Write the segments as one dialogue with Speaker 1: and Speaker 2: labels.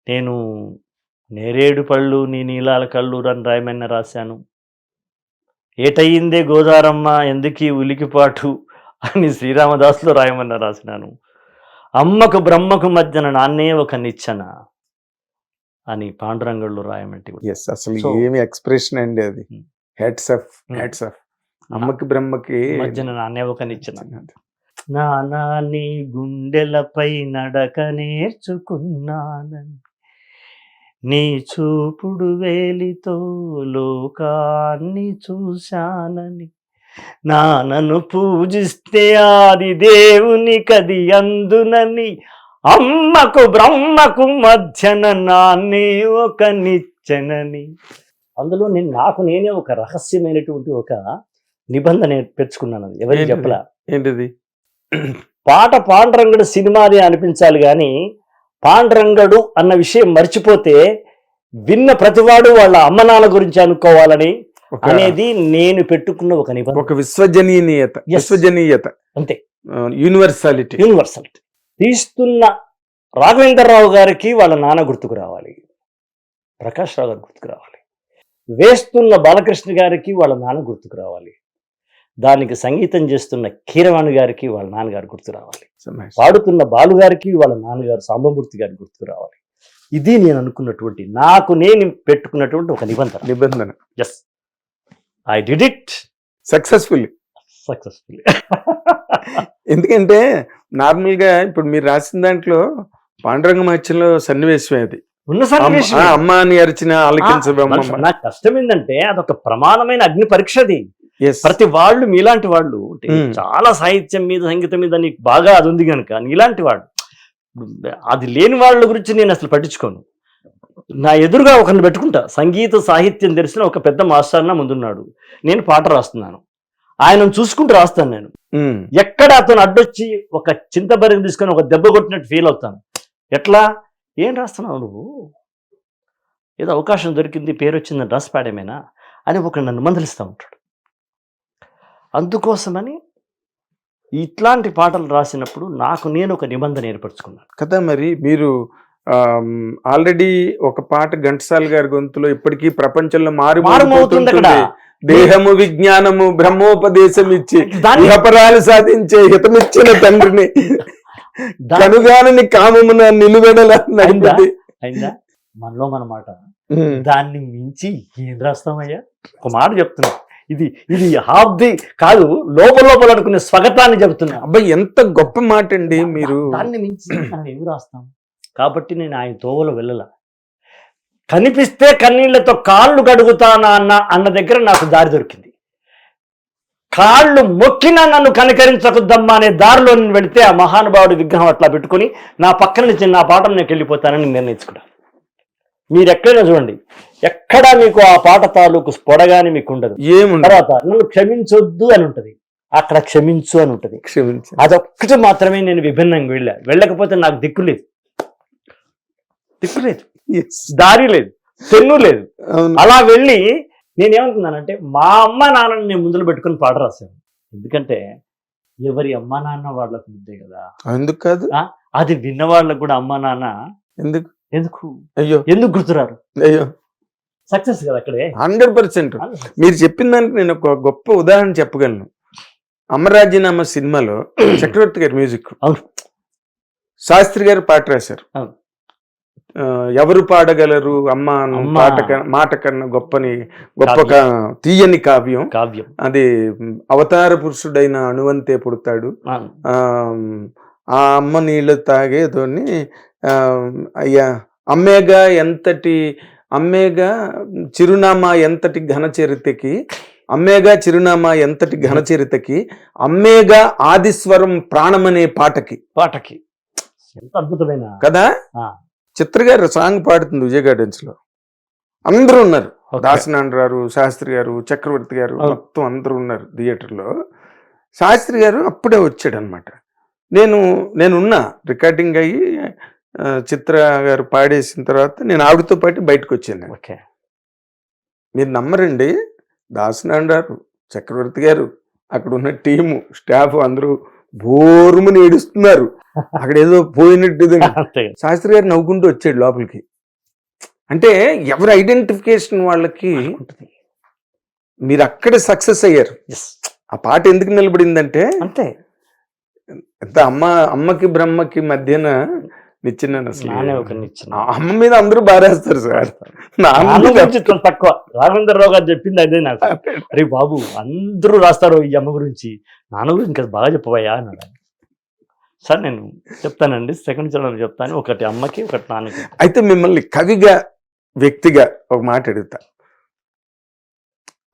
Speaker 1: నేను నేరేడు పళ్ళు నీ నీలాల కళ్ళు అని రాయమన్న రాశాను. ఏటయిందే గోదారమ్మ ఎందుకీ ఉలికిపాటు అని శ్రీరామదాసులో రాయమన్న రాసినాను. అమ్మకు బ్రహ్మకు మధ్యన నాన్నే ఒక నిచ్చెన అని పాండురంగళ్ళు రాయమంటే
Speaker 2: ఎస్, అసలు ఏమి ఎక్స్ప్రెషన్ అండి అది. హెడ్స్ ఆఫ్ అమ్మకి బ్రహ్మకి
Speaker 1: మధ్యన నాన్నే ఒక నిచ్చెన. నానా నీ గుండెలపై నడక నేర్చుకున్నానని, నీ చూపుడు వేలితో లోకాన్ని చూశానని, నాన్నను పూజిస్తే ఆది దేవుని కది అందునని, అమ్మకు బ్రహ్మకు మధ్యన నాన్నే ఒక నిచ్చెనని. అందులో నాకు నేనే ఒక రహస్యమైనటువంటి ఒక నిబంధన పెంచుకున్నాను. అది ఎవరికి చెప్పలా.
Speaker 2: ఏంటిది?
Speaker 1: పాట పాండురంగడు సినిమాది అనిపించాలి కానీ పాండురంగడు అన్న విషయం మర్చిపోతే విన్న ప్రతివాడు వాళ్ళ అమ్మ నాన్న గురించి అనుకోవాలని అనేది నేను పెట్టుకున్న ఒక నిబంధన.
Speaker 2: ఒక విశ్వజనీయత
Speaker 1: అంతే,
Speaker 2: యూనివర్సాలిటీ.
Speaker 1: తీస్తున్న రాఘవేంద్రరావు గారికి వాళ్ళ నాన్న గుర్తుకు రావాలి, ప్రకాష్ రావు గారు గుర్తుకు రావాలి. వేస్తున్న బాలకృష్ణ గారికి వాళ్ళ నాన్న గుర్తుకు రావాలి. దానికి సంగీతం చేస్తున్న కీరవాణి గారికి వాళ్ళ నాన్నగారు గుర్తు రావాలి. పాడుతున్న బాలు గారికి వాళ్ళ నాన్నగారు సాంబమూర్తి గారికి గుర్తుకు రావాలి. ఇది నేను అనుకున్నటువంటి, నాకు నేను పెట్టుకున్నటువంటి ఒక నిబంధన. Yes, I did it
Speaker 2: successfully. ఎందుకంటే నార్మల్ గా ఇప్పుడు మీరు రాసిన దాంట్లో పాండురంగ మహత్యంలో సన్నివేశం అది
Speaker 1: ఉన్న సన్నివేశం.
Speaker 2: అమ్మ అని అరిచిన ఆలకించబమ్మ.
Speaker 1: నాకు కష్టం ఏంటంటే అదొక ప్రమాణమైన అగ్ని పరీక్షది. ప్రతి వాళ్ళు మీలాంటి వాళ్ళు చాలా సాహిత్యం మీద సంగీతం మీద నీకు బాగా అది ఉంది కనుక నీలాంటి వాడు, అది లేని వాళ్ళ గురించి నేను అసలు పట్టించుకోను. నా ఎదురుగా ఒకరిని పెట్టుకుంటా, సంగీత సాహిత్యం తెలిసిన ఒక పెద్ద మాస్టర్ నా ముందున్నాడు, నేను పాట రాస్తున్నాను, ఆయనను చూసుకుంటూ రాస్తాను. నేను ఎక్కడ అతను అడ్డొచ్చి ఒక చింతబరిని తీసుకొని ఒక దెబ్బ కొట్టినట్టు ఫీల్ అవుతాను. ఎట్లా, ఏం రాస్తున్నావు నువ్వు, ఏదో అవకాశం దొరికింది పేరు వచ్చిందని రాసి పాడేమేనా అని ఒక నన్ను మందలిస్తూ ఉంటాడు. అందుకోసమని ఇట్లాంటి పాటలు రాసినప్పుడు నాకు నేను ఒక నిబంధన ఏర్పరచుకున్నాను
Speaker 2: కదా. మరి మీరు ఆల్రెడీ ఒక పాట ఘంటసాల గారి గొంతులో ఇప్పటికీ ప్రపంచంలో మారుమవుతుంది. దేహము విజ్ఞానము బ్రహ్మోపదేశం ఇచ్చి అపరాలు సాధించే హితమిచ్చిన తండ్రిని కనుగానని కామమున నిలువెడల నడిపి
Speaker 1: అయిందా మనలో మన మాట. దాన్ని మించి ఏం రాస్తామయ్యా? ఒక మాట చెప్తున్నా, ఇది హాఫ్ ది కాదు, లోపల అనుకునే స్వాగతాన్ని చెబుతున్నా.
Speaker 2: అబ్బాయి ఎంత గొప్ప మాట అండి. మీరు
Speaker 1: దాన్ని మించి మనం ఏమి రాస్తాం? కాబట్టి నేను ఆయన తోవలో వెళ్ళలా. కనిపిస్తే కన్నీళ్లతో కాళ్ళు గడుగుతానా అన్న దగ్గర నాకు దారి దొరికింది. కాళ్ళు మొక్కినా నన్ను కనికరించకుద్దమ్మా అనే దారిలో నేను వెళితే ఆ మహానుభావుడి విగ్రహం అట్లా పెట్టుకుని నా పక్కన నుంచి నా పాటను నేను వెళ్ళిపోతానని నిర్ణయించుకున్నాను. మీరు ఎక్కడైనా చూడండి, ఎక్కడా మీకు ఆ పాట తాలూకు పొడగాని మీకు ఉండదు. తర్వాత నన్ను క్షమించొద్దు అని ఉంటది, అక్కడ క్షమించు అని ఉంటది. అదొక్కటి మాత్రమే నేను విభిన్నంగా వెళ్ళకపోతే నాకు దిక్కు లేదు, దారి లేదు, తెన్ను లేదు. అలా వెళ్ళి నేనేమనుకున్నానంటే మా అమ్మ నాన్నని నేను ముందులో పెట్టుకుని పాట రాశాను. ఎందుకంటే ఎవరి అమ్మా నాన్న వాళ్ళకు ముద్దే కదా.
Speaker 2: ఎందుకు కాదు,
Speaker 1: అది విన్న వాళ్ళకు కూడా అమ్మా నాన్న ఎందుకు గుర్తురారు?
Speaker 2: అయ్యో
Speaker 1: సక్సెస్ కదా అక్కడే.
Speaker 2: 100%. మీరు చెప్పిన దానికి నేను ఒక గొప్ప ఉదాహరణ చెప్పగలను. అమరాజ్యనామా సినిమాలో చక్రవర్తి గారి మ్యూజిక్, శాస్త్రి గారు పాట రాశారు. ఎవరు పాడగలరు అమ్మ మాట కన్నా గొప్ప తీయని కావ్యం. అది అవతార పురుషుడైన అణువంతే పుడతాడు, ఆ అమ్మ నీళ్లు తాగేతోని అయ్యా అమ్మేగా చిరునామా ఎంతటి ఘన చరితకి అమ్మేగా ఆదిస్వరం ప్రాణమనే పాటకి
Speaker 1: ఎంత అద్భుతమైన
Speaker 2: కదా. చిత్ర గారు సాంగ్ పాడుతుంది విజయ్ గార్డెన్స్ లో, అందరూ ఉన్నారు. దాసనాండ్రారు, శాస్త్రి గారు, చక్రవర్తి గారు, మొత్తం అందరూ ఉన్నారు థియేటర్లో. శాస్త్రి గారు అప్పుడే వచ్చాడు అనమాట. నేనున్నా రికార్డింగ్ అయ్యి చిత్ర గారు పాడేసిన తర్వాత నేను ఆవిడతో పాటు బయటకు వచ్చాను. మీరు నమ్మరండి, దాసనాండ్రారు, చక్రవర్తి గారు, అక్కడ ఉన్న టీము స్టాఫ్ అందరూ బోరుమని ఏడుస్తున్నారు. అక్కడ ఏదో పోయినట్టు. శాస్త్రి గారు నవ్వుకుంటూ వచ్చాడు లోపలికి. అంటే ఎవరి ఐడెంటిఫికేషన్ వాళ్ళకి.
Speaker 1: ఉంటుంది.
Speaker 2: మీరు అక్కడ సక్సెస్ అయ్యారు.
Speaker 1: ఎస్,
Speaker 2: ఆ పాట ఎందుకు నిలబడిందంటే
Speaker 1: అంతే.
Speaker 2: ఎంత అమ్మకి బ్రహ్మకి మధ్యన నిచ్చినాను అసలు.
Speaker 1: నానే ఒక నిచ్చెన.
Speaker 2: ఆ అమ్మ మీద అందరూ బారేస్తారు సార్.
Speaker 1: నాన్న గురించి చాలా తక్కువ. రాఘవేంద్రరావు గారు చెప్పింది అదే నాకు. అరే బాబు, అందరూ రాస్తారు ఈ అమ్మ గురించి, నాన్న గురించి ఇంకా బాగా చెప్పవయ్యా అన్నాడు. సార్ నేను చెప్తానండి, సెకండ్ చరణం చెప్తాను, ఒకటి అమ్మకి ఒకటి నాన్నకి.
Speaker 2: అయితే మిమ్మల్ని కవిగా వ్యక్తిగా ఒక మాట అడుగుతా.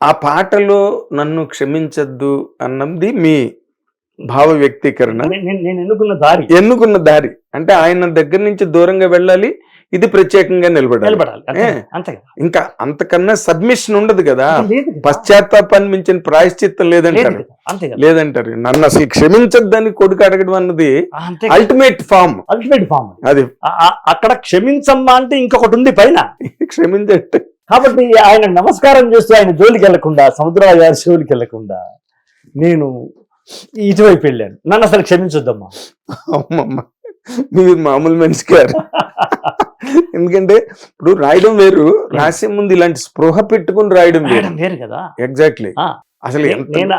Speaker 2: ఆ పాటలో నన్ను క్షమించద్దు అన్నది మీ భావ వ్యక్తీకరణ.
Speaker 1: నేను ఎన్నుకున్న దారి
Speaker 2: అంటే ఆయన దగ్గర నుంచి దూరంగా వెళ్ళాలి, ఇది ప్రత్యేకంగా నిలబడాలి.
Speaker 1: అంతే కదా.
Speaker 2: ఇంకా అంతకన్నా సబ్మిషన్ ఉండదు కదా.
Speaker 1: లేదు.
Speaker 2: పశ్చాత్తాపాన్ని మించిన ప్రాయశ్చిత్తం లేదంటారు.
Speaker 1: అంతే కదా.
Speaker 2: లేదంటారు. నన్ను అసలు క్షమించద్దని కొడుకు అడగడం అన్నది అల్టిమేట్ ఫామ్. అది
Speaker 1: అక్కడ క్షమించమ్మా అంటే ఇంకొకటి ఉంది పైన,
Speaker 2: క్షమించట్టు.
Speaker 1: కాబట్టి ఆయన నమస్కారం చేస్తూ ఆయన జోలికి వెళ్లకుండా, సముద్రాల గారి జోలికి వెళ్లకుండా నేను ఇటువైపు వెళ్ళాను. నన్ను అసలు క్షమించొద్దమ్మా.
Speaker 2: అమ్మమ్మ, మీరు మామూలు మనిషి గారు. ఎందుకంటే ఇప్పుడు రాయడం వేరు, రాసే ముందు ఇలాంటి స్పృహ పెట్టుకుని రాయడం
Speaker 1: వేరు కదా.
Speaker 2: ఎగ్జాక్ట్లీ. అసలు
Speaker 1: నేను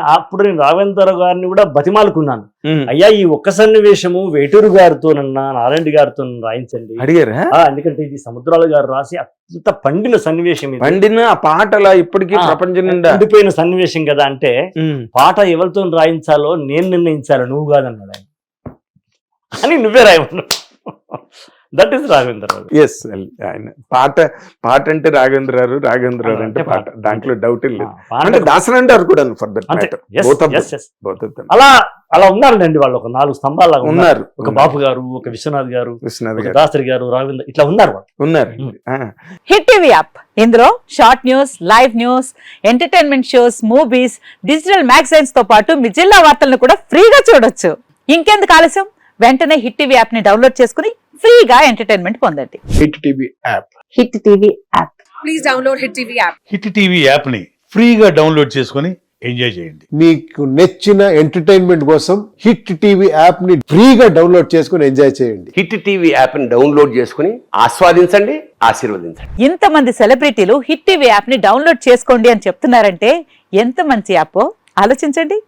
Speaker 1: రాఘవేంద్రరావు గారిని కూడా బతిమాలుకున్నాను, అయ్యా ఈ ఒక్క సన్నివేశము వేటూరు గారితోనన్నా నారాయణ గారితో రాయించండి
Speaker 2: అడిగారా.
Speaker 1: ఎందుకంటే ఇది సముద్రాల గారు రాసి అంత పండిన సన్నివేశం,
Speaker 2: పండిన ఆ పాట అలా ఇప్పటికీ ప్రపంచం నిండా
Speaker 1: ఉండిపోయిన సన్నివేశం కదా. అంటే పాట ఎవరితో రాయించాలో నేను నిర్ణయించాలి, నువ్వు కాదన్నాడు ఆయన. అని నువ్వే రాయమన్నాడు. That is Raghavendra Rao.
Speaker 2: ఎస్, ఆయన పాట అంటే రాఘవేంద్రరావు అంటే పాట, దాంట్లో డౌట్ లేదు. అంటే దాసన్ అంటారు కూడా ఫర్ దట్ మ్యాటర్.
Speaker 1: అలా ఉన్నారండి వాళ్ళు. ఒక 4 స్తంభాలు
Speaker 2: ఉన్నారు.
Speaker 1: ఒక బాపు గారు, ఒక విశ్వనాథ్ గారు, దాసరి గారు, రాఘవేంద్ర, ఇట్లా ఉన్నారు.
Speaker 3: హిట్ టీవీ యాప్, ఇందులో short news, live news, entertainment shows, movies, digital magazines తో పాటు మీ జిల్లా వార్తలను కూడా ఫ్రీగా చూడొచ్చు. ఇంకెందుకు ఆలస్యం, వెంటనే హిట్ టీవీ యాప్ ని డౌన్లోడ్ చేసుకుని ఫ్రీగా ఎంటర్టైన్మెంట్ పొందండి.
Speaker 4: Hit TV app.
Speaker 3: Hit TV app.
Speaker 5: Please download hit TV app.
Speaker 4: Hit TV app ని ఫ్రీగా డౌన్లోడ్ చేసుకుని ఎంజాయ్ చేయండి.
Speaker 6: మీకు నచ్చిన ఎంటర్టైన్మెంట్ కోసం హిట్ టీవీ యాప్ ని ఫ్రీగా డౌన్లోడ్ చేసుకుని ఎంజాయ్ చేయండి.
Speaker 7: హిట్ టీవీ యాప్ ని డౌన్లోడ్ చేసుకుని ఆస్వాదించండి, ఆశీర్వదించండి.
Speaker 3: ఇంతమంది సెలబ్రిటీలు హిట్ టీవీ యాప్ ని డౌన్లోడ్ చేసుకోండి అని చెప్తున్నారంటే ఎంత మంచి యాప్ ఆలోచించండి.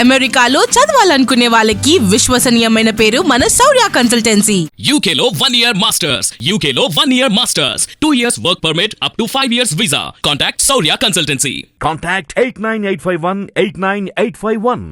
Speaker 8: అమెరికాలో చదవాలనుకునే వాళ్ళకి విశ్వసనీయమైన పేరు మన శౌర్య కన్సల్టెన్సీ.
Speaker 9: UK లో 1 year masters, UK లో 1 year masters, 2 years work permit up to 5 years visa. Contact Saurya Consultancy.
Speaker 10: Contact 89851 89851.